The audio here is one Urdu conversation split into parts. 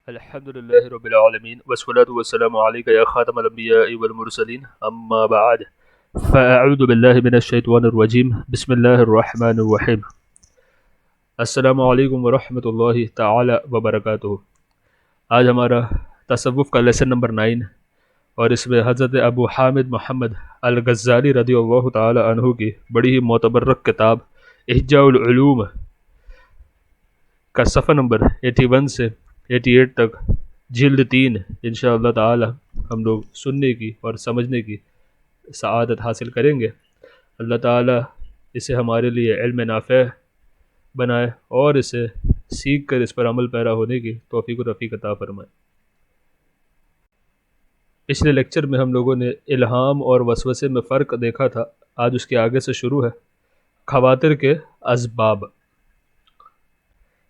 الحمد لله رب العالمين والصلاة والسلام عليك يا خاتم الأنبياء والمرسلين أما بعد فأعوذ بالله من الشيطان الرجيم بسم الله الرحمن الرحيم السلام علیکم ورحمۃ اللہ تعالی وبرکاتہ۔ آج ہمارا تصوف کا لیسن نمبر 9 اور اس میں حضرت ابو حامد محمد الغزالی رضی اللہ تعالی عنہ کی بڑی ہی معتبرک کتاب احجاء العلوم کا صفحہ نمبر 81 سے 88 تک جلد 3 انشاءاللہ تعالی ہم لوگ سننے کی اور سمجھنے کی سعادت حاصل کریں گے۔ اللہ تعالی اسے ہمارے لیے علم نافع بنائے اور اسے سیکھ کر اس پر عمل پیرا ہونے کی توفیق و تفیق عطا فرمائے۔ پچھلے لیکچر میں ہم لوگوں نے الہام اور وسوسے میں فرق دیکھا تھا، آج اس کے آگے سے شروع ہے خواطر کے اسباب۔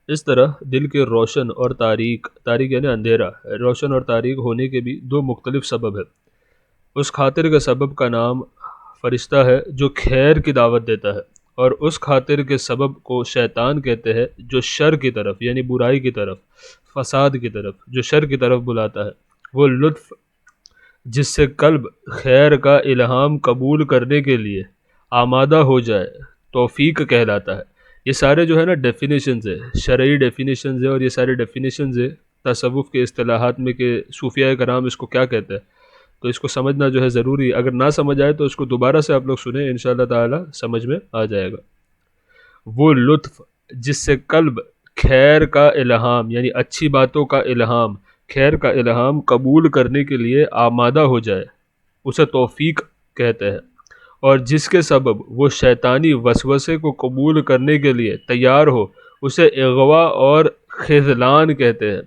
اس طرح دل کے روشن اور تاریک یعنی اندھیرا، روشن اور تاریک ہونے کے بھی دو مختلف سبب ہیں۔ اس خاطر کے سبب کا نام فرشتہ ہے جو خیر کی دعوت دیتا ہے، اور اس خاطر کے سبب کو شیطان کہتے ہیں جو شر کی طرف یعنی برائی کی طرف، فساد کی طرف، جو شر کی طرف بلاتا ہے۔ وہ لطف جس سے قلب خیر کا الہام قبول کرنے کے لیے آمادہ ہو جائے توفیق کہلاتا ہے۔ یہ سارے جو ہے نا ڈیفینیشنز ہے، شرعی ڈیفینیشنز ہے، اور یہ سارے ڈیفینیشنز ہے تصوف کے اصطلاحات میں کہ صوفیہ کرام اس کو کیا کہتے ہیں، تو اس کو سمجھنا جو ہے ضروری ہے۔ اگر نہ سمجھ آئے تو اس کو دوبارہ سے آپ لوگ سنیں، انشاءاللہ تعالی سمجھ میں آ جائے گا۔ وہ لطف جس سے قلب خیر کا الہام یعنی اچھی باتوں کا الہام، خیر کا الہام قبول کرنے کے لیے آمادہ ہو جائے، اسے توفیق کہتے ہیں، اور جس کے سبب وہ شیطانی وسوسے کو قبول کرنے کے لیے تیار ہو، اسے اغوا اور خذلان کہتے ہیں۔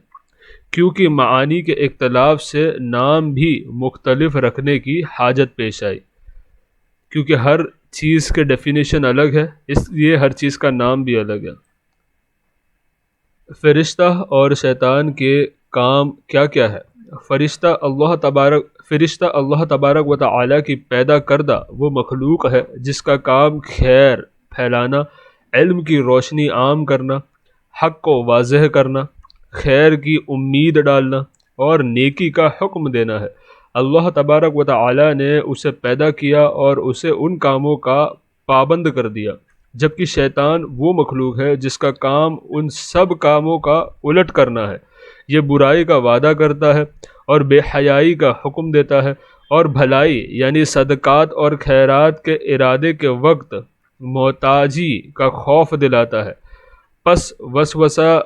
کیونکہ معانی کے اختلاف سے نام بھی مختلف رکھنے کی حاجت پیش آئی، کیونکہ ہر چیز کے ڈیفینیشن الگ ہے، اس لیے ہر چیز کا نام بھی الگ ہے۔ فرشتہ اور شیطان کے کام کیا کیا ہے؟ فرشتہ اللہ تبارک و تعالی کی پیدا کردہ وہ مخلوق ہے جس کا کام خیر پھیلانا، علم کی روشنی عام کرنا، حق کو واضح کرنا، خیر کی امید ڈالنا اور نیکی کا حکم دینا ہے۔ اللہ تبارک و تعالی نے اسے پیدا کیا اور اسے ان کاموں کا پابند کر دیا، جبکہ شیطان وہ مخلوق ہے جس کا کام ان سب کاموں کا الٹ کرنا ہے۔ یہ برائی کا وعدہ کرتا ہے اور بے حیائی کا حکم دیتا ہے، اور بھلائی یعنی صدقات اور خیرات کے ارادے کے وقت محتاجی کا خوف دلاتا ہے۔ پس وسوسہ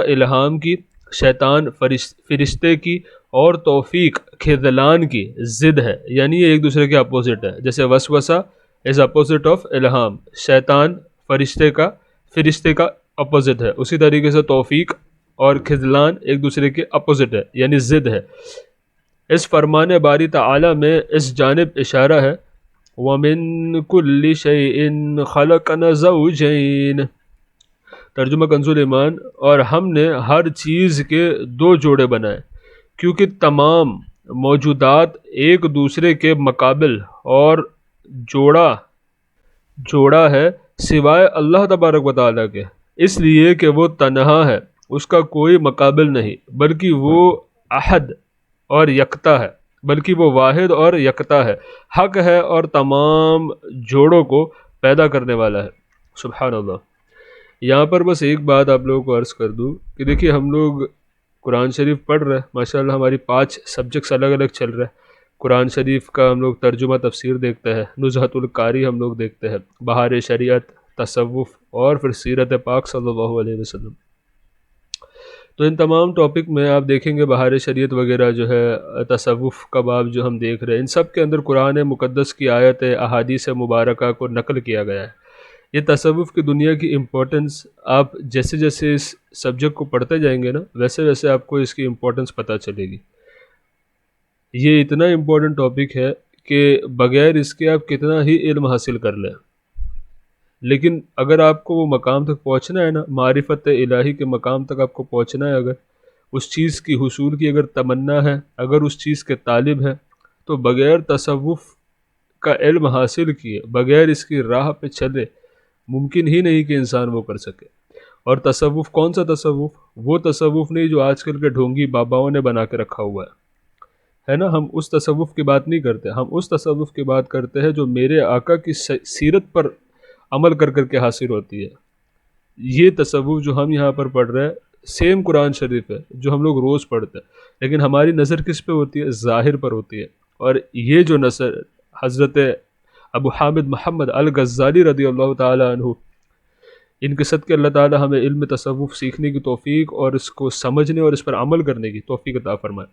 الہام کی، شیطان فرشتے کی، اور توفیق خذلان کی ضد ہے، یعنی یہ ایک دوسرے کے اپوزٹ ہے۔ جیسے وسوسہ از اپوزٹ آف الہام، شیطان فرشتے کا اپوزٹ ہے، اسی طریقے سے توفیق اور خذلان ایک دوسرے کے اپوزٹ ہے یعنی ضد ہے۔ اس فرمان باری تعالی میں اس جانب اشارہ ہے وَمِن كُلِّ شَيْءٍ خَلَقْنَا زَوْجَيْنِ، ترجمہ کنز ایمان، اور ہم نے ہر چیز کے دو جوڑے بنائے، کیونکہ تمام موجودات ایک دوسرے کے مقابل اور جوڑا ہے سوائے اللہ تبارک و تعالیٰ کے، اس لیے کہ وہ تنہا ہے، اس کا کوئی مقابل نہیں، بلکہ وہ احد اور یکتا ہے، بلکہ وہ واحد اور یکتا ہے، حق ہے اور تمام جوڑوں کو پیدا کرنے والا ہے۔ سبحان اللہ۔ یہاں پر بس ایک بات آپ لوگوں کو عرض کر دوں کہ دیکھیے ہم لوگ قرآن شریف پڑھ رہے ہیں، ماشاءاللہ ہماری 5 سبجیکٹس الگ الگ چل رہے ہیں۔ قرآن شریف کا ہم لوگ ترجمہ تفسیر دیکھتے ہیں، نزہۃ القاری ہم لوگ دیکھتے ہیں، بہار شریعت، تصوف، اور پھر سیرت پاک صلی اللہ علیہ وسلم۔ تو ان تمام ٹاپک میں آپ دیکھیں گے بہار شریعت وغیرہ جو ہے، تصوف کا باب جو ہم دیکھ رہے ہیں، ان سب کے اندر قرآن مقدس کی آیت احادیث مبارکہ کو نقل کیا گیا ہے۔ یہ تصوف کی دنیا کی امپورٹنس، آپ جیسے جیسے اس سبجیکٹ کو پڑھتے جائیں گے نا، ویسے ویسے آپ کو اس کی امپورٹنس پتہ چلے گی۔ یہ اتنا امپورٹنٹ ٹاپک ہے کہ بغیر اس کے آپ کتنا ہی علم حاصل کر لیں، لیکن اگر آپ کو وہ مقام تک پہنچنا ہے نا، معرفت الہی کے مقام تک آپ کو پہنچنا ہے، اگر اس چیز کی حصول کی اگر تمنا ہے، اگر اس چیز کے طالب ہے، تو بغیر تصوف کا علم حاصل کیے، بغیر اس کی راہ پہ چلے، ممکن ہی نہیں کہ انسان وہ کر سکے۔ اور تصوف کون سا تصوف؟ وہ تصوف نہیں جو آج کل کے ڈھونگی باباؤں نے بنا کے رکھا ہوا ہے نا. ہم اس تصوف کی بات نہیں کرتے، ہم اس تصوف کی بات کرتے ہیں جو میرے آقا کی سیرت پر عمل کر کر کے حاصل ہوتی ہے. یہ تصوف جو ہم یہاں پر پڑھ رہے ہیں سیم قرآن شریف ہے جو ہم لوگ روز پڑھتے ہیں، لیکن ہماری نظر کس پہ ہوتی ہے؟ ظاہر پر ہوتی ہے. اور یہ جو نظر حضرت ابو حامد محمد الغزالی رضی اللہ تعالی عنہ، ان کے صدقے اللہ تعالی ہمیں علم تصوف سیکھنے کی توفیق اور اس کو سمجھنے اور اس پر عمل کرنے کی توفیق عطا فرمائے،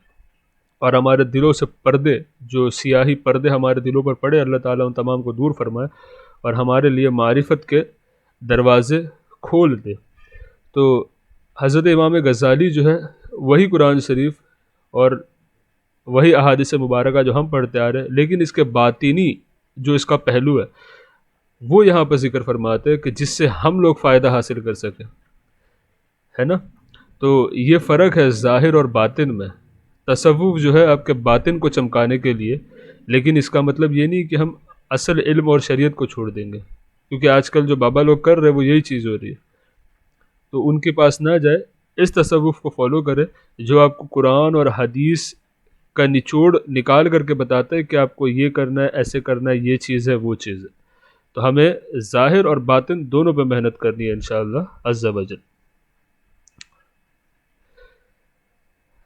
اور ہمارے دلوں سے پردے، جو سیاہی پردے ہمارے دلوں پر پڑے، اللہ تعالیٰ ان تمام کو دور فرمائے اور ہمارے لیے معرفت کے دروازے کھول دے. تو حضرت امام غزالی جو ہے وہی قرآن شریف اور وہی احادیث مبارکہ جو ہم پڑھتے آ رہے ہیں، لیکن اس کے باطینی جو اس کا پہلو ہے وہ یہاں پر ذکر فرماتے ہیں کہ جس سے ہم لوگ فائدہ حاصل کر سکیں، ہے نا. تو یہ فرق ہے ظاہر اور باطن میں. تصوف جو ہے آپ کے باطن کو چمکانے کے لیے، لیکن اس کا مطلب یہ نہیں کہ ہم اصل علم اور شریعت کو چھوڑ دیں گے، کیونکہ آج کل جو بابا لوگ کر رہے ہیں وہ یہی چیز ہو رہی ہے. تو ان کے پاس نہ جائے، اس تصوف کو فالو کرے جو آپ کو قرآن اور حدیث کا نچوڑ نکال کر کے بتاتا ہے کہ آپ کو یہ کرنا ہے، ایسے کرنا ہے، یہ چیز ہے، وہ چیز ہے. تو ہمیں ظاہر اور باطن دونوں پہ محنت کرنی ہے انشاءاللہ عز و جل.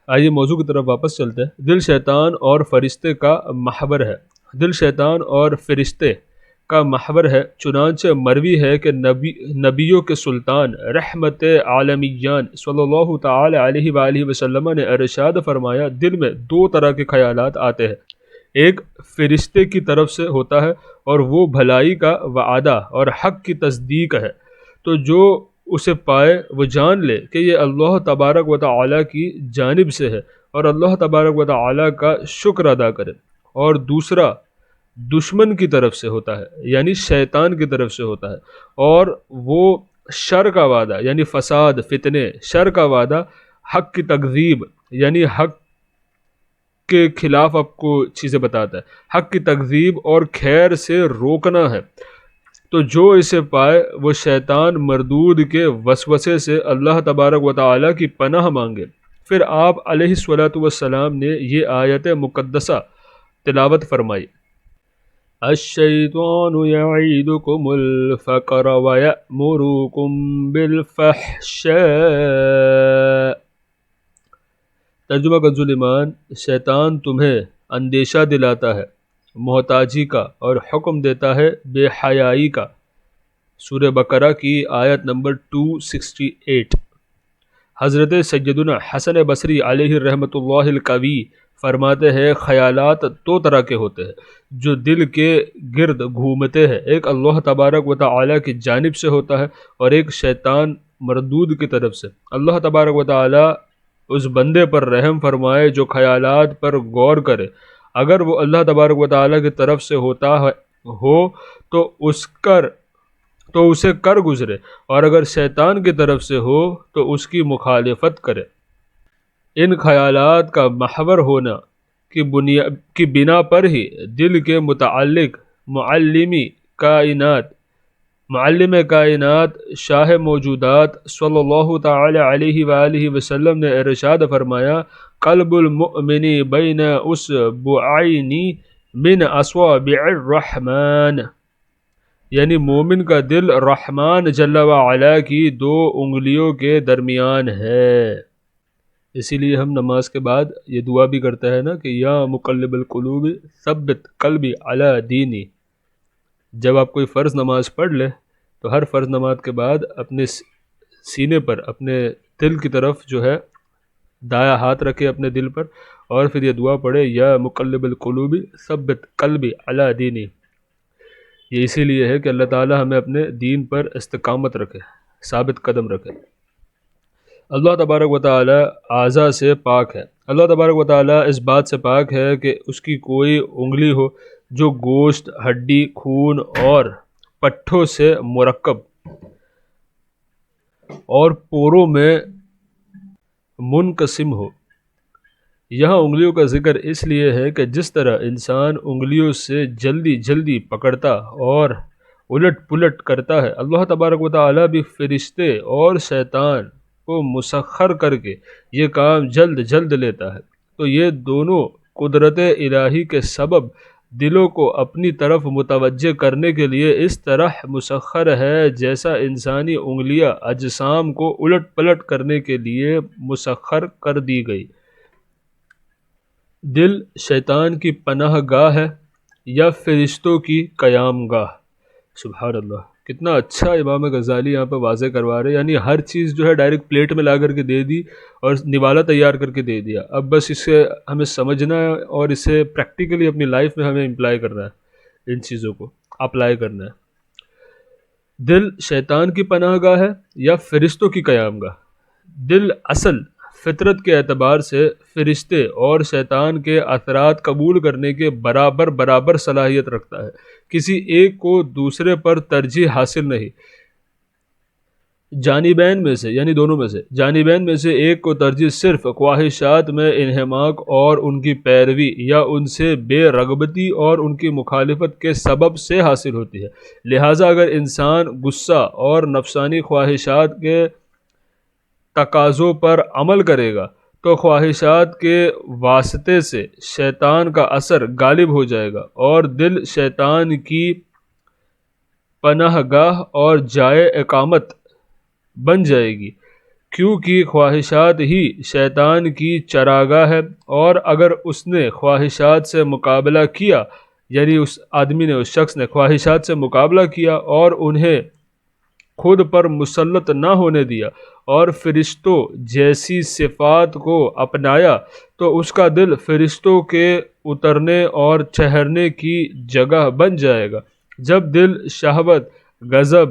آئیے موضوع کی طرف واپس چلتے ہیں. دل شیطان اور فرشتے کا محور ہے. دل شیطان اور فرشتے کا محور ہے، چنانچہ مروی ہے کہ نبیوں کے سلطان رحمت عالمیان صلی اللہ تعالی علیہ وآلہ وسلم نے ارشاد فرمایا، دل میں دو طرح کے خیالات آتے ہیں، ایک فرشتے کی طرف سے ہوتا ہے اور وہ بھلائی کا وعدہ اور حق کی تصدیق ہے. تو جو اسے پائے وہ جان لے کہ یہ اللہ تبارک و تعالی کی جانب سے ہے اور اللہ تبارک و تعالی کا شکر ادا کرے. اور دوسرا دشمن کی طرف سے ہوتا ہے، یعنی شیطان کی طرف سے ہوتا ہے، اور وہ شر کا وعدہ یعنی فساد، فتنے، شر کا وعدہ، حق کی تکذیب یعنی حق کے خلاف آپ کو چیزیں بتاتا ہے، حق کی تکذیب اور خیر سے روکنا ہے. تو جو اسے پائے وہ شیطان مردود کے وسوسے سے اللہ تبارک و تعالی کی پناہ مانگے. پھر آپ علیہ الصلوۃ والسلام نے یہ آیت مقدسہ تلاوت فرمائی، الشیطان یعیدکم الفقر ویأمرکم بالفحشاء. ترجمہ کنز ایمان، شیطان تمہیں اندیشہ دلاتا ہے محتاجی کا اور حکم دیتا ہے بے حیائی کا. سورہ بقرہ کی آیت نمبر 268. حضرت سیدنا حسن بصری علیہ رحمۃ اللہ القوی فرماتے ہیں، خیالات دو طرح کے ہوتے ہیں جو دل کے گرد گھومتے ہیں، ایک اللہ تبارک و تعالی کی جانب سے ہوتا ہے اور ایک شیطان مردود کی طرف سے. اللہ تبارک و تعالی اس بندے پر رحم فرمائے جو خیالات پر غور کرے. اگر وہ اللہ تبارک و تعالی کی طرف سے ہوتا ہو تو اسے کر گزرے، اور اگر شیطان کی طرف سے ہو تو اس کی مخالفت کرے. ان خیالات کا محور ہونا کی بنا پر ہی دل کے متعلق معلم کائنات شاہ موجودات صلی اللہ تعالی علیہ وآلہ وسلم نے ارشاد فرمایا، قلب المؤمن بین اصبعین من اصابع الرحمن، یعنی مومن کا دل رحمان جل وعلا کی دو انگلیوں کے درمیان ہے. اسی لیے ہم نماز کے بعد یہ دعا بھی کرتے ہیں نا کہ یا مقلب القلوب ثبت قلبی علی دینی. جب آپ کوئی فرض نماز پڑھ لے تو ہر فرض نماز کے بعد اپنے سینے پر، اپنے دل کی طرف جو ہے دایاں ہاتھ رکھے اپنے دل پر، اور پھر یہ دعا پڑھے یا مقلب القلوب ثبت قلبی علی دینی. یہ اسی لیے ہے کہ اللہ تعالی ہمیں اپنے دین پر استقامت رکھے، ثابت قدم رکھے. اللہ تبارک و تعالی اعضاء سے پاک ہے. اللہ تبارک و تعالی اس بات سے پاک ہے کہ اس کی کوئی انگلی ہو جو گوشت، ہڈی، خون اور پٹھوں سے مرکب اور پوروں میں منقسم ہو. یہاں انگلیوں کا ذکر اس لیے ہے کہ جس طرح انسان انگلیوں سے جلدی پکڑتا اور الٹ پلٹ کرتا ہے، اللہ تبارک و تعالیٰ بھی فرشتے اور شیطان کو مسخر کر کے یہ کام جلد جلد لیتا ہے۔ تو یہ دونوں قدرت الہی کے سبب دلوں کو اپنی طرف متوجہ کرنے کے لیے اس طرح مسخر ہے جیسا انسانی انگلیاں اجسام کو الٹ پلٹ کرنے کے لیے مسخر کر دی گئی۔ دل شیطان کی پناہ گاہ ہے یا فرشتوں کی قیام گاہ؟ سبحان اللہ، کتنا اچھا امام غزالی یہاں پہ واضح کروا رہے ہیں، یعنی ہر چیز جو ہے ڈائریکٹ پلیٹ میں لا کر کے دے دی اور نوالا تیار کر کے دے دیا، اب بس اسے ہمیں سمجھنا ہے اور اسے پریکٹیکلی اپنی لائف میں ہمیں امپلائی کرنا ہے، ان چیزوں کو اپلائی کرنا ہے۔ دل شیطان کی پناہ گاہ ہے یا فرشتوں کی قیام گاہ؟ دل اصل فطرت کے اعتبار سے فرشتے اور شیطان کے اثرات قبول کرنے کے برابر صلاحیت رکھتا ہے، کسی ایک کو دوسرے پر ترجیح حاصل نہیں، جانبین میں سے یعنی دونوں میں سے جانبین میں سے ایک کو ترجیح صرف خواہشات میں انہماک اور ان کی پیروی یا ان سے بے رغبتی اور ان کی مخالفت کے سبب سے حاصل ہوتی ہے۔ لہٰذا اگر انسان غصہ اور نفسانی خواہشات کے تقاضوں پر عمل کرے گا تو خواہشات کے واسطے سے شیطان کا اثر غالب ہو جائے گا اور دل شیطان کی پناہ گاہ اور جائے اقامت بن جائے گی، کیونکہ خواہشات ہی شیطان کی چراگاہ ہے، اور اگر اس نے خواہشات سے مقابلہ کیا، یعنی اس آدمی نے، اس شخص نے خواہشات سے مقابلہ کیا اور انہیں خود پر مسلط نہ ہونے دیا اور فرشتوں جیسی صفات کو اپنایا، تو اس کا دل فرشتوں کے اترنے اور ٹھہرنے کی جگہ بن جائے گا۔ جب دل شہوت، غضب،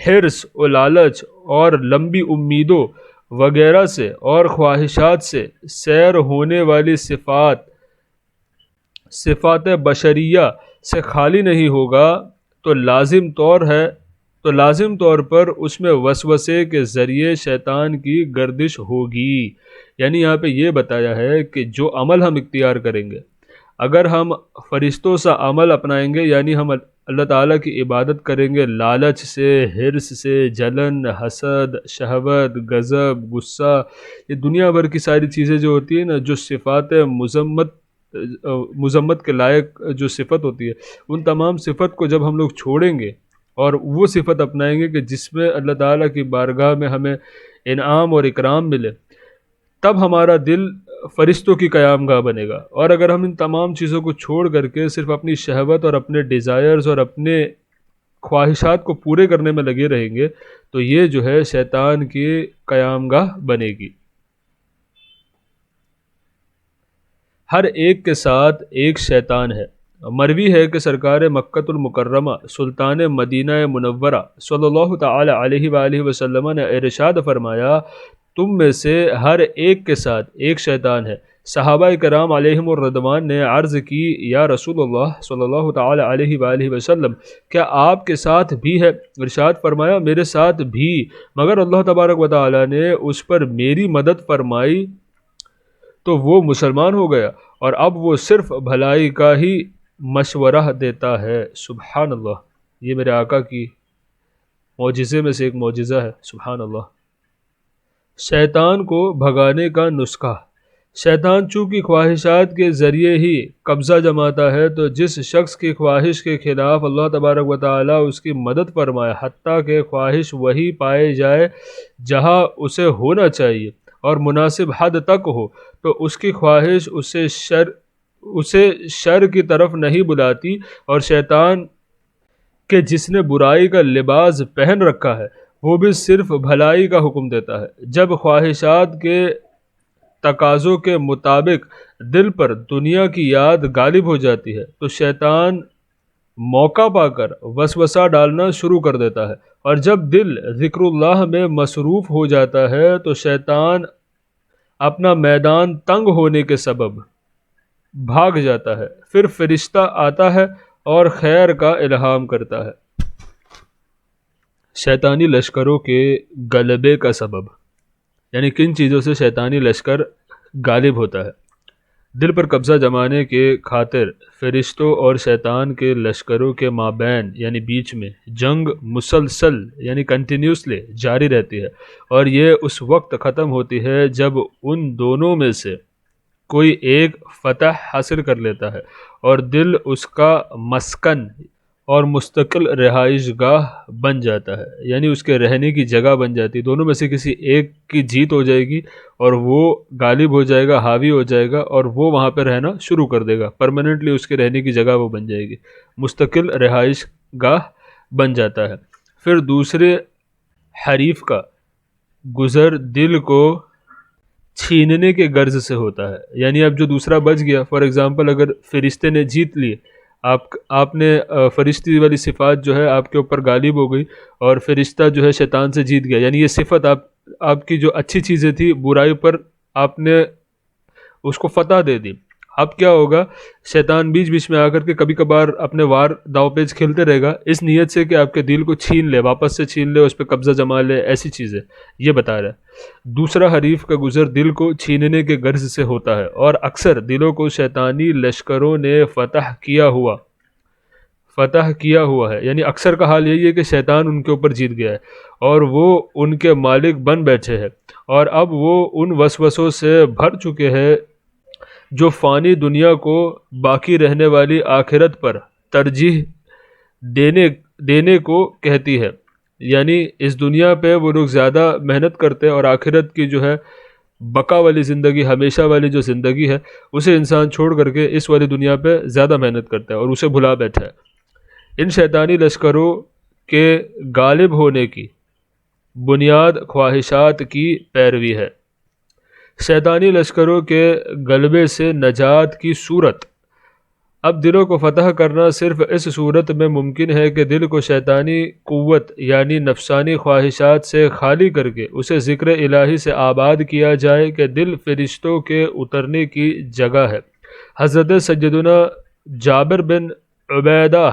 حرص و لالچ اور لمبی امیدوں وغیرہ سے اور خواہشات سے سیر ہونے والی صفات بشریہ سے خالی نہیں ہوگا تو لازم طور پر اس میں وسوسے کے ذریعے شیطان کی گردش ہوگی۔ یعنی یہاں پہ یہ بتایا ہے کہ جو عمل ہم اختیار کریں گے، اگر ہم فرشتوں سا عمل اپنائیں گے، یعنی ہم اللہ تعالیٰ کی عبادت کریں گے لالچ سے، حرص سے، جلن، حسد، شہوت، غضب، غصہ، یہ دنیا بھر کی ساری چیزیں جو ہوتی ہیں نا، جو صفات مذمت کے لائق جو صفت ہوتی ہے، ان تمام صفت کو جب ہم لوگ چھوڑیں گے اور وہ صفت اپنائیں گے کہ جس میں اللہ تعالیٰ کی بارگاہ میں ہمیں انعام اور اکرام ملے، تب ہمارا دل فرشتوں کی قیام گاہ بنے گا۔ اور اگر ہم ان تمام چیزوں کو چھوڑ کر کے صرف اپنی شہوت اور اپنے ڈیزائرز اور اپنے خواہشات کو پورے کرنے میں لگے رہیں گے تو یہ جو ہے شیطان کی قیام گاہ بنے گی۔ ہر ایک کے ساتھ ایک شیطان ہے۔ مروی ہے کہ سرکار مکۃ المکرمہ سلطان مدینہ منورہ صلی اللہ تعالی علیہ وآلہ وسلم نے ارشاد فرمایا، تم میں سے ہر ایک کے ساتھ ایک شیطان ہے۔ صحابہ کرام علیہم الرضوان نے عرض کی، یا رسول اللہ صلی اللہ تعالی علیہ وآلہ وسلم، کیا آپ کے ساتھ بھی ہے؟ ارشاد فرمایا، میرے ساتھ بھی، مگر اللہ تبارک و تعالی نے اس پر میری مدد فرمائی تو وہ مسلمان ہو گیا اور اب وہ صرف بھلائی کا ہی مشورہ دیتا ہے۔ سبحان اللہ، یہ میرے آقا کی معجزے میں سے ایک معجزہ ہے۔ سبحان اللہ۔ شیطان کو بھگانے کا نسخہ۔ شیطان چونکہ خواہشات کے ذریعے ہی قبضہ جماتا ہے، تو جس شخص کی خواہش کے خلاف اللہ تبارک و تعالیٰ اس کی مدد فرمائے، حتیٰ کہ خواہش وہی پائے جائے جہاں اسے ہونا چاہیے اور مناسب حد تک ہو، تو اس کی خواہش اسے شر کی طرف نہیں بلاتی، اور شیطان کہ جس نے برائی کا لباس پہن رکھا ہے وہ بھی صرف بھلائی کا حکم دیتا ہے۔ جب خواہشات کے تقاضوں کے مطابق دل پر دنیا کی یاد غالب ہو جاتی ہے تو شیطان موقع پا کر وسوسہ ڈالنا شروع کر دیتا ہے، اور جب دل ذکر اللہ میں مصروف ہو جاتا ہے تو شیطان اپنا میدان تنگ ہونے کے سبب بھاگ جاتا ہے، پھر فرشتہ آتا ہے اور خیر کا الہام کرتا ہے۔ شیطانی لشکروں کے غلبے کا سبب، یعنی کن چیزوں سے شیطانی لشکر غالب ہوتا ہے؟ دل پر قبضہ جمانے کے خاطر فرشتوں اور شیطان کے لشکروں کے مابین یعنی بیچ میں جنگ مسلسل یعنی کنٹینیوسلی جاری رہتی ہے، اور یہ اس وقت ختم ہوتی ہے جب ان دونوں میں سے کوئی ایک فتح حاصل کر لیتا ہے اور دل اس کا مسکن اور مستقل رہائش گاہ بن جاتا ہے، یعنی اس کے رہنے کی جگہ بن جاتی ہے۔ دونوں میں سے کسی ایک کی جیت ہو جائے گی اور وہ غالب ہو جائے گا، حاوی ہو جائے گا، اور وہ وہاں پہ رہنا شروع کر دے گا، پرماننٹلی اس کے رہنے کی جگہ وہ بن جائے گی، مستقل رہائش گاہ بن جاتا ہے۔ پھر دوسرے حریف کا گزر دل کو چھیننے کے غرض سے ہوتا ہے، یعنی اب جو دوسرا بچ گیا، فار ایگزامپل اگر فرشتے نے جیت لی، آپ نے فرشتی والی صفات جو ہے آپ کے اوپر غالب ہو گئی، اور فرشتہ جو ہے شیطان سے جیت گیا، یعنی یہ صفت آپ کی جو اچھی چیزیں تھی برائی پر آپ نے اس کو فتح دے دی۔ اب کیا ہوگا، شیطان بیچ بیچ میں آ کر کے کبھی کبھار اپنے وار داؤ پیچ کھیلتے رہے گا، اس نیت سے کہ آپ کے دل کو چھین لے، واپس سے چھین لے، اس پہ قبضہ جما لے، ایسی چیزیں یہ بتا رہا ہے۔ دوسرا حریف کا گزر دل کو چھیننے کے غرض سے ہوتا ہے، اور اکثر دلوں کو شیطانی لشکروں نے فتح کیا ہوا ہے، یعنی اکثر کا حال یہی ہے کہ شیطان ان کے اوپر جیت گیا ہے اور وہ ان کے مالک بن بیٹھے ہیں، اور اب وہ ان وسوسوں سے بھر چکے ہیں جو فانی دنیا کو باقی رہنے والی آخرت پر ترجیح دینے کو کہتی ہے، یعنی اس دنیا پہ وہ لوگ زیادہ محنت کرتے ہیں اور آخرت کی جو ہے بقا والی زندگی، ہمیشہ والی جو زندگی ہے، اسے انسان چھوڑ کر کے اس والی دنیا پہ زیادہ محنت کرتا ہے اور اسے بھلا بیٹھا ہے۔ ان شیطانی لشکروں کے غالب ہونے کی بنیاد خواہشات کی پیروی ہے۔ شیطانی لشکروں کے غلبے سے نجات کی صورت، اب دلوں کو فتح کرنا صرف اس صورت میں ممکن ہے کہ دل کو شیطانی قوت یعنی نفسانی خواہشات سے خالی کر کے اسے ذکر الہی سے آباد کیا جائے کہ دل فرشتوں کے اترنے کی جگہ ہے۔ حضرت سیدنا جابر بن عبیدہ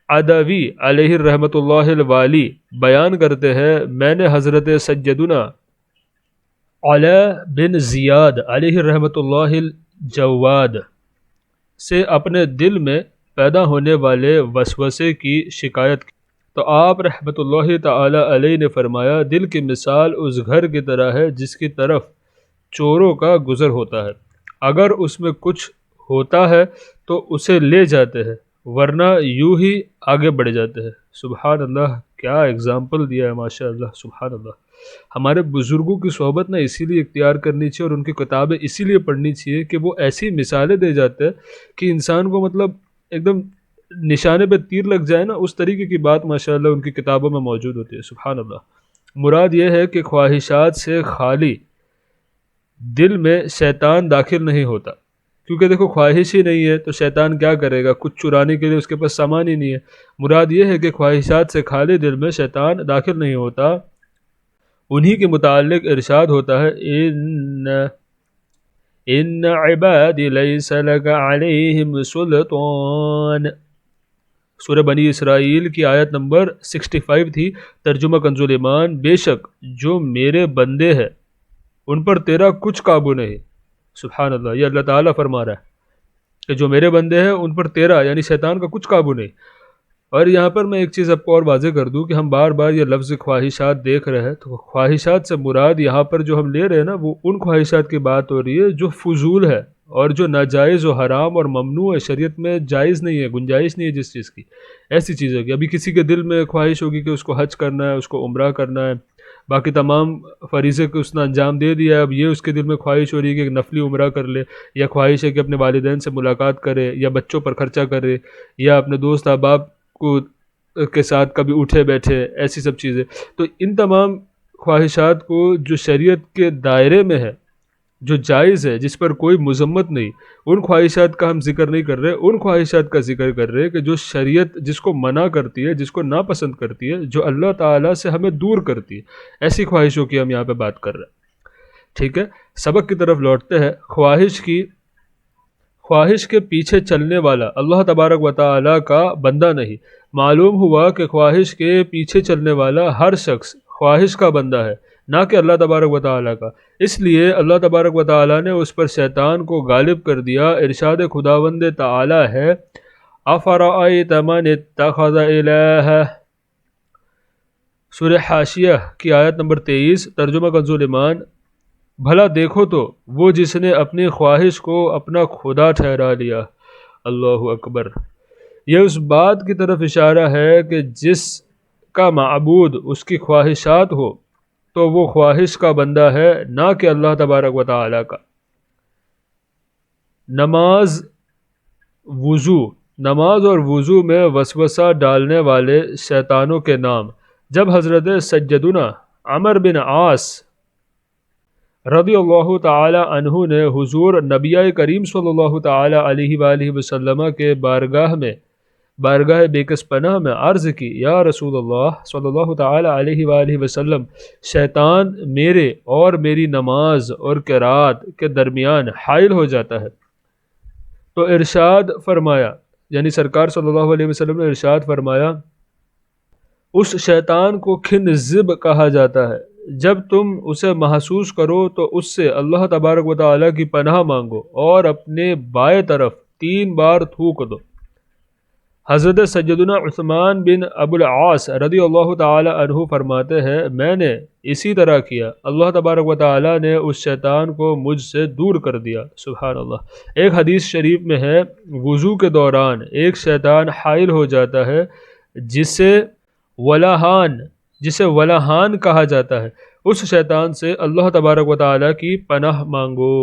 عدوی علیہ رحمۃ اللہ الوالی بیان کرتے ہیں، میں نے حضرت سیدنا علی بن زیاد علیہ رحمۃ اللہ الجواد سے اپنے دل میں پیدا ہونے والے وسوسے کی شکایت کی، تو آپ رحمۃ اللہ تعالی علیہ نے فرمایا، دل کی مثال اس گھر کی طرح ہے جس کی طرف چوروں کا گزر ہوتا ہے، اگر اس میں کچھ ہوتا ہے تو اسے لے جاتے ہیں، ورنہ یوں ہی آگے بڑھ جاتے ہیں۔ سبحان اللہ، کیا اگزامپل دیا ہے، ماشاء اللہ، سبحان اللہ۔ ہمارے بزرگوں کی صحبت نہ اسی لیے اختیار کرنی چاہیے اور ان کی کتابیں اسی لیے پڑھنی چاہیے کہ وہ ایسی مثالیں دے جاتے ہیں کہ انسان کو مطلب ایک دم نشانے پہ تیر لگ جائے نا، اس طریقے کی بات ماشاء اللہ ان کی کتابوں میں موجود ہوتی ہے۔ سبحان اللہ۔ مراد یہ ہے کہ خواہشات سے خالی دل میں شیطان داخل نہیں ہوتا، کیونکہ دیکھو خواہش ہی نہیں ہے تو شیطان کیا کرے گا، کچھ چرانے کے لیے اس کے پاس سامان ہی نہیں ہے۔ مراد یہ ہے کہ خواہشات سے خالی دل میں شیطان داخل نہیں ہوتا۔ انہی کے متعلق ارشاد ہوتا ہے، ان عبادی لیس لک علیہم سلطان، سورہ بنی اسرائیل کی آیت نمبر 65 تھی، ترجمہ کنز الایمان، بے شک جو میرے بندے ہیں ان پر تیرا کچھ قابو نہیں۔ سبحان اللہ، یہ اللہ تعالیٰ فرما رہا ہے کہ جو میرے بندے ہیں ان پر تیرا یعنی شیطان کا کچھ قابو نہیں۔ اور یہاں پر میں ایک چیز آپ کو اور واضح کر دوں کہ ہم بار بار یہ لفظ خواہشات دیکھ رہے ہیں، تو خواہشات سے مراد یہاں پر جو ہم لے رہے ہیں نا، وہ ان خواہشات کی بات ہو رہی ہے جو فضول ہے اور جو ناجائز و حرام اور ممنوع ہے، شریعت میں جائز نہیں ہے، گنجائش نہیں ہے جس چیز کی، ایسی چیز ہوگی۔ ابھی کسی کے دل میں خواہش ہوگی کہ اس کو حج کرنا ہے، اس کو عمرہ کرنا ہے، باقی تمام فریضے کو اس نے انجام دے دیا ہے، اب یہ اس کے دل میں خواہش ہو رہی ہے کہ نفلی عمرہ کر لے، یا خواہش ہے کہ اپنے والدین سے ملاقات کرے، یا بچوں پر خرچہ کرے، یا اپنے دوست احباب کے ساتھ کبھی اٹھے بیٹھے، ایسی سب چیزیں۔ تو ان تمام خواہشات کو جو شریعت کے دائرے میں ہے، جو جائز ہے، جس پر کوئی مذمت نہیں، ان خواہشات کا ہم ذکر نہیں کر رہے، ان خواہشات کا ذکر کر رہے کہ جو شریعت جس کو منع کرتی ہے، جس کو ناپسند کرتی ہے، جو اللہ تعالیٰ سے ہمیں دور کرتی ہے، ایسی خواہشوں کی ہم یہاں پہ بات کر رہے ہیں۔ ٹھیک ہے، سبق کی طرف لوٹتے ہیں۔ خواہش کے پیچھے چلنے والا اللہ تبارک و تعالیٰ کا بندہ نہیں۔ معلوم ہوا کہ خواہش کے پیچھے چلنے والا ہر شخص خواہش کا بندہ ہے، نہ کہ اللہ تبارک و تعالیٰ کا۔ اس لیے اللہ تبارک و تعالیٰ نے اس پر شیطان کو غالب کر دیا۔ ارشاد خداوند تعالیٰ ہے افرأیت من اتخذ الہ، سورہ حاشیہ کی آیت نمبر 23، ترجمہ کنز ایمان، بھلا دیکھو تو وہ جس نے اپنی خواہش کو اپنا خدا ٹھہرا لیا۔ اللہ اکبر۔ یہ اس بات کی طرف اشارہ ہے کہ جس کا معبود اس کی خواہشات ہو تو وہ خواہش کا بندہ ہے، نہ کہ اللہ تبارک و تعالیٰ کا۔ نماز اور وضو میں وسوسہ ڈالنے والے شیطانوں کے نام۔ جب حضرت سیدنا عمر بن عاص رضی اللہ تعالی عنہ نے حضور نبی کریم صلی اللہ تعالی علیہ وآلہ وسلم کے بارگاہ بیکس پناہ میں عرض کی، یا رسول اللہ صلی اللہ تعالی علیہ وآلہ وسلم، شیطان میرے اور میری نماز اور قرات کے درمیان حائل ہو جاتا ہے۔ تو ارشاد فرمایا، یعنی سرکار صلی اللہ علیہ وسلم نے ارشاد فرمایا، اس شیطان کو خنزب کہا جاتا ہے۔ جب تم اسے محسوس کرو تو اس سے اللہ تبارک و تعالیٰ کی پناہ مانگو اور اپنے بائیں طرف 3 بار تھوک دو۔ حضرت سیدنا عثمان بن ابو العاص رضی اللہ تعالی عنہ فرماتے ہیں، میں نے اسی طرح کیا، اللہ تبارک و تعالیٰ نے اس شیطان کو مجھ سے دور کر دیا۔ سبحان اللہ۔ ایک حدیث شریف میں ہے، وضو کے دوران ایک شیطان حائل ہو جاتا ہے جسے ولہان کہا جاتا ہے، اس شیطان سے اللہ تبارک و تعالیٰ کی پناہ مانگو۔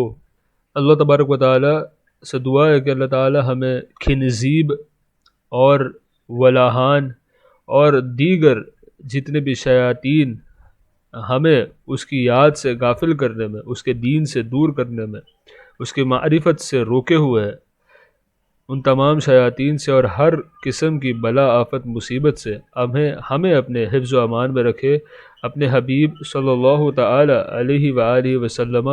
اللہ تبارک و تعالیٰ سے دعا ہے کہ اللہ تعالیٰ ہمیں خنزیب اور ولہان اور دیگر جتنے بھی شیاطین ہمیں اس کی یاد سے غافل کرنے میں، اس کے دین سے دور کرنے میں، اس کی معرفت سے روکے ہوئے ہیں، ان تمام شیاطین سے اور ہر قسم کی بلا آفت مصیبت سے ہمیں اپنے حفظ و امان میں رکھے، اپنے حبیب صلی اللہ تعالی علیہ وآلہ وسلم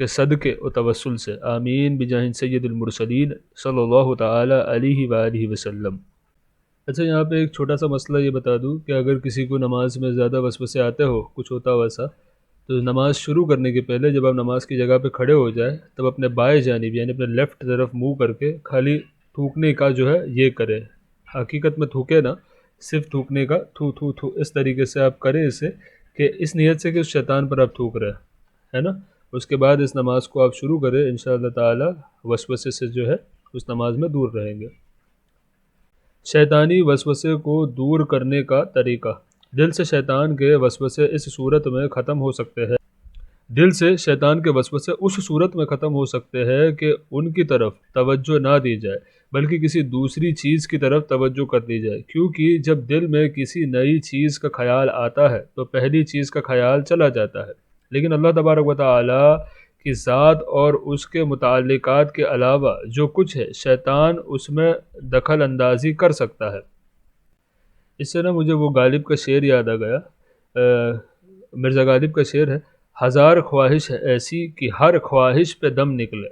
کے صدقے و توسل سے، آمین بجاہ سید المرسلین صلی اللہ تعالی علیہ وآلہ وسلم۔ اچھا، یہاں پہ ایک چھوٹا سا مسئلہ یہ بتا دوں کہ اگر کسی کو نماز میں زیادہ وسوسے آتے ہو، کچھ ہوتا ہو ایسا، تو نماز شروع کرنے کے پہلے جب آپ نماز کی جگہ پہ کھڑے ہو جائے تب اپنے بائیں جانب یعنی اپنے لیفٹ طرف منہ کر کے خالی تھوکنے کا جو ہے یہ کرے۔ حقیقت میں تھوکے نا، صرف تھوکنے کا تھو تھو تھو، اس طریقے سے آپ کریں اسے کہ اس نیت سے کہ اس شیطان پر آپ تھوک رہے ہے نا۔ اس کے بعد اس نماز کو آپ شروع کریں، انشاءاللہ تعالی وسوسے سے جو ہے اس نماز میں دور رہیں گے۔ شیطانی وسوسے کو دور کرنے کا طریقہ۔ دل سے شیطان کے وسوسے اس صورت میں ختم ہو سکتے ہیں کہ ان کی طرف توجہ نہ دی جائے بلکہ کسی دوسری چیز کی طرف توجہ کر دی جائے، کیونکہ جب دل میں کسی نئی چیز کا خیال آتا ہے تو پہلی چیز کا خیال چلا جاتا ہے، لیکن اللہ تبارک و تعالی کی ذات اور اس کے متعلقات کے علاوہ جو کچھ ہے شیطان اس میں دخل اندازی کر سکتا ہے۔ اس سے نا مجھے وہ غالب کا شعر یاد آ گیا، مرزا غالب کا شعر ہے، 1000 خواہش ایسی کہ ہر خواہش پہ دم نکلے،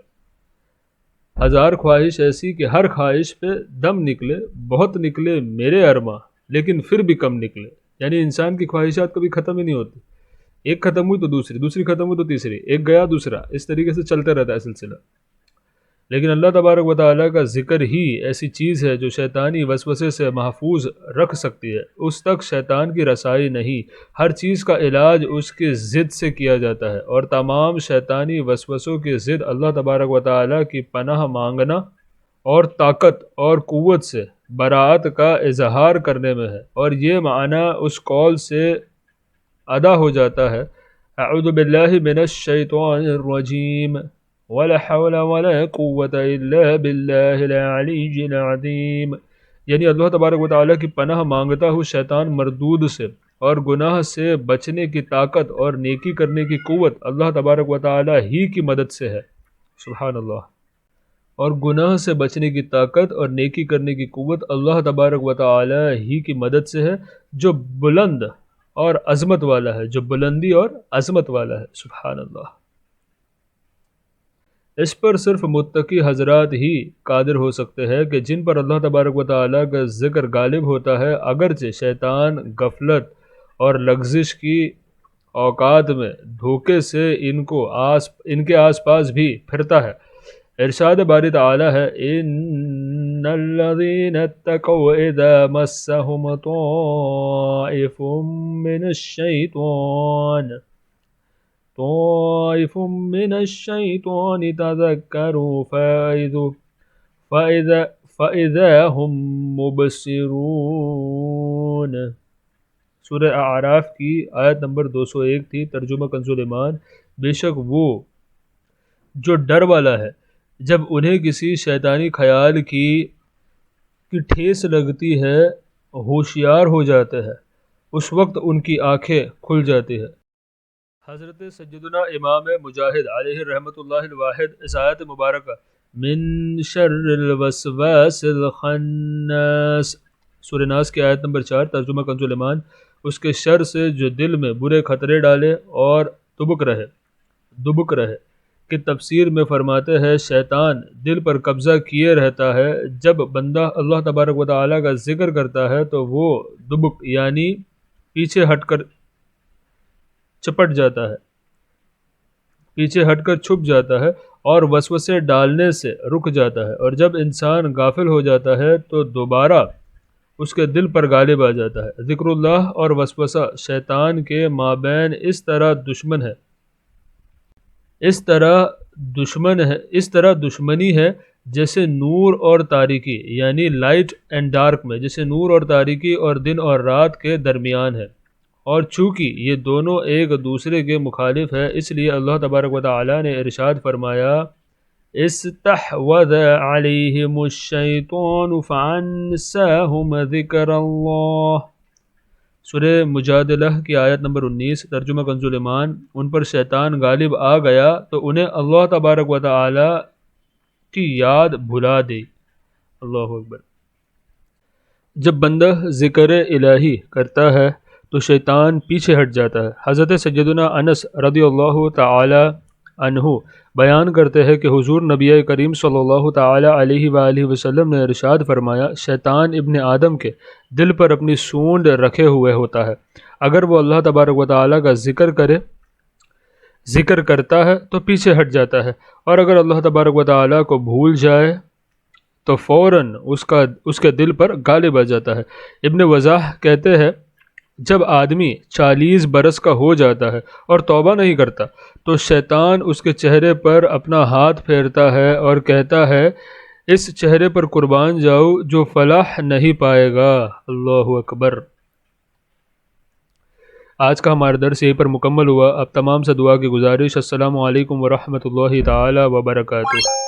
1000 خواہش ایسی کہ ہر خواہش پہ دم نکلے، بہت نکلے میرے ارماں لیکن پھر بھی کم نکلے۔ یعنی انسان کی خواہشات کبھی ختم ہی نہیں ہوتی، ایک ختم ہوئی تو دوسری، دوسری ختم ہوئی تو تیسری، ایک گیا دوسرا، اس طریقے سے چلتا رہتا ہے سلسلہ۔ لیکن اللہ تبارک و تعالیٰ کا ذکر ہی ایسی چیز ہے جو شیطانی وسوسے سے محفوظ رکھ سکتی ہے، اس تک شیطان کی رسائی نہیں۔ ہر چیز کا علاج اس کی ضد سے کیا جاتا ہے، اور تمام شیطانی وسوسوں کی ضد اللہ تبارک و تعالیٰ کی پناہ مانگنا اور طاقت اور قوت سے براعت کا اظہار کرنے میں ہے، اور یہ معنی اس قول سے ادا ہو جاتا ہے، اعوذ باللہ من الشیطان الرجیم ولا حول ولا قوة الا باللہ العلی العظیم، یعنی اللہ تبارک و تعالیٰ کی پناہ مانگتا ہوں شیطان مردود سے، اور گناہ سے بچنے کی طاقت اور نیکی کرنے کی قوت اللہ تبارک و تعالیٰ ہی کی مدد سے ہے۔ سبحان اللہ۔ اور گناہ سے بچنے کی طاقت اور نیکی کرنے کی قوت اللہ تبارک و تعالیٰ ہی کی مدد سے ہے، جو بلند اور عظمت والا ہے، جو بلندی اور عظمت والا ہے۔ سبحان اللہ۔ اس پر صرف متقی حضرات ہی قادر ہو سکتے ہیں کہ جن پر اللہ تبارک و تعالیٰ کا ذکر غالب ہوتا ہے، اگرچہ شیطان غفلت اور لغزش کی اوقات میں دھوکے سے ان کے آس پاس بھی پھرتا ہے۔ ارشاد باری تعالی ہے ان الذین اتقوا اذا مسهم طائف من الشیطان تذکروا فإذا هم مبصرون۔ سورہ اعراف کی آیت نمبر 201 تھی۔ ترجمہ کنز ایمان۔ بے شک وہ جو ڈر والا ہے جب انہیں کسی شیطانی خیال کی ٹھیس لگتی ہے ہوشیار ہو جاتے ہیں، اس وقت ان کی آنکھیں کھل جاتی ہیں۔ حضرت سیدنا امام مجاہد علیہ رحمۃ اللہ الواحد اس آیت مبارکہ من شر الوسواس الخناس سورہ ناس کی آیت نمبر 4 ترجمہ کنز ایمان، اس کے شر سے جو دل میں برے خطرے ڈالے اور دبک رہے کی تفسیر میں فرماتے ہیں شیطان دل پر قبضہ کیے رہتا ہے۔ جب بندہ اللہ تبارک و تعالیٰ کا ذکر کرتا ہے تو وہ دبک یعنی پیچھے ہٹ کر چھپ جاتا ہے اور وسوسے ڈالنے سے رک جاتا ہے، اور جب انسان غافل ہو جاتا ہے تو دوبارہ اس کے دل پر غالب آ جاتا ہے۔ ذکر اللہ اور وسوسہ شیطان کے مابین اس طرح دشمنی ہے جیسے نور اور تاریکی یعنی لائٹ اینڈ ڈارک میں، جیسے نور اور تاریکی اور دن اور رات کے درمیان ہے، اور چونکہ یہ دونوں ایک دوسرے کے مخالف ہے اس لیے اللہ تبارک و تعالی نے ارشاد فرمایا استحوذ علیہم الشیطان فانساہم ذکر اللہ۔ سورہ مجادلہ کی آیت نمبر 19 ترجمہ کنز ایمان، ان پر شیطان غالب آ گیا تو انہیں اللہ تبارک و تعالی کی یاد بھلا دی۔ اللہ اکبر۔ جب بندہ ذکر الہی کرتا ہے تو شیطان پیچھے ہٹ جاتا ہے۔ حضرت سیدنا انس رضی اللہ تعالی عنہ بیان کرتے ہیں کہ حضور نبی کریم صلی اللہ تعالی علیہ وآلہ وسلم نے ارشاد فرمایا شیطان ابن آدم کے دل پر اپنی سونڈ رکھے ہوئے ہوتا ہے، اگر وہ اللہ تبارک و تعالی کا ذکر کرتا ہے تو پیچھے ہٹ جاتا ہے، اور اگر اللہ تبارک و تعالی کو بھول جائے تو فوراً اس کے دل پر غالب آ جاتا ہے۔ ابن وضاح کہتے ہیں جب آدمی 40 برس کا ہو جاتا ہے اور توبہ نہیں کرتا تو شیطان اس کے چہرے پر اپنا ہاتھ پھیرتا ہے اور کہتا ہے اس چہرے پر قربان جاؤ جو فلاح نہیں پائے گا۔ اللہ اکبر۔ آج کا ہمارا درس یہیں پر مکمل ہوا۔ اب تمام سے دعا کی گزارش، السلام علیکم ورحمۃ اللہ تعالی وبرکاتہ۔